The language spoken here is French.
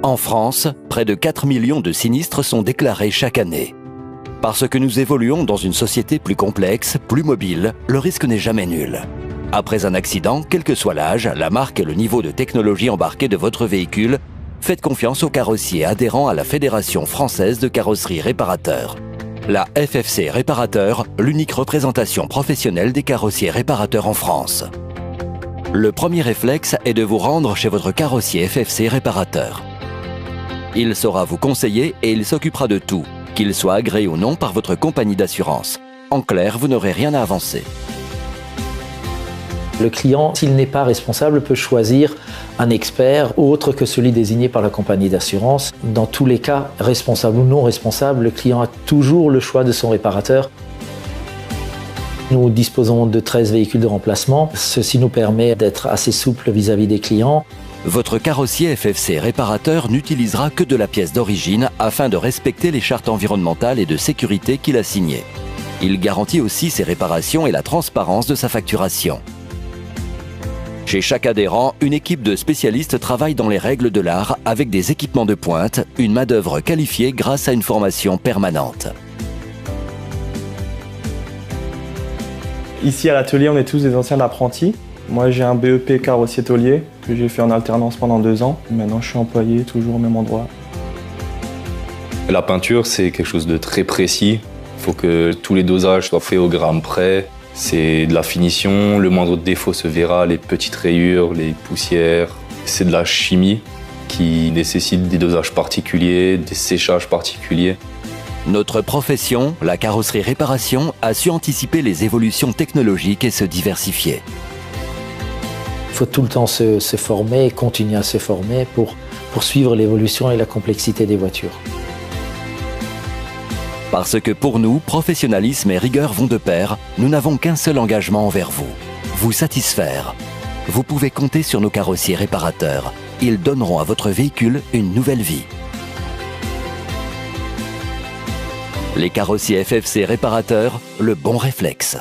En France, près de 4 millions de sinistres sont déclarés chaque année. Parce que nous évoluons dans une société plus complexe, plus mobile, le risque n'est jamais nul. Après un accident, quel que soit l'âge, la marque et le niveau de technologie embarquée de votre véhicule, faites confiance aux carrossiers adhérents à la Fédération française de carrosserie réparateur. La FFC Réparateur, l'unique représentation professionnelle des carrossiers réparateurs en France. Le premier réflexe est de vous rendre chez votre carrossier FFC Réparateur. Il saura vous conseiller et il s'occupera de tout, qu'il soit agréé ou non par votre compagnie d'assurance. En clair, vous n'aurez rien à avancer. Le client, s'il n'est pas responsable, peut choisir un expert autre que celui désigné par la compagnie d'assurance. Dans tous les cas, responsable ou non responsable, le client a toujours le choix de son réparateur. Nous disposons de 13 véhicules de remplacement. Ceci nous permet d'être assez souple vis-à-vis des clients. Votre carrossier FFC Réparateur n'utilisera que de la pièce d'origine afin de respecter les chartes environnementales et de sécurité qu'il a signées. Il garantit aussi ses réparations et la transparence de sa facturation. Chez chaque adhérent, une équipe de spécialistes travaille dans les règles de l'art avec des équipements de pointe, une main-d'œuvre qualifiée grâce à une formation permanente. Ici à l'atelier, on est tous des anciens apprentis. Moi, j'ai un BEP carrossier tôlier que j'ai fait en alternance pendant 2 ans. Maintenant, je suis employé toujours au même endroit. La peinture, c'est quelque chose de très précis. Il faut que tous les dosages soient faits au gramme près. C'est de la finition, le moindre défaut se verra, les petites rayures, les poussières. C'est de la chimie qui nécessite des dosages particuliers, des séchages particuliers. Notre profession, la carrosserie réparation, a su anticiper les évolutions technologiques et se diversifier. Il faut tout le temps se former et continuer à se former pour suivre l'évolution et la complexité des voitures. Parce que pour nous, professionnalisme et rigueur vont de pair, nous n'avons qu'un seul engagement envers vous, vous satisfaire. Vous pouvez compter sur nos carrossiers réparateurs. Ils donneront à votre véhicule une nouvelle vie. Les carrossiers FFC Réparateur, le bon réflexe.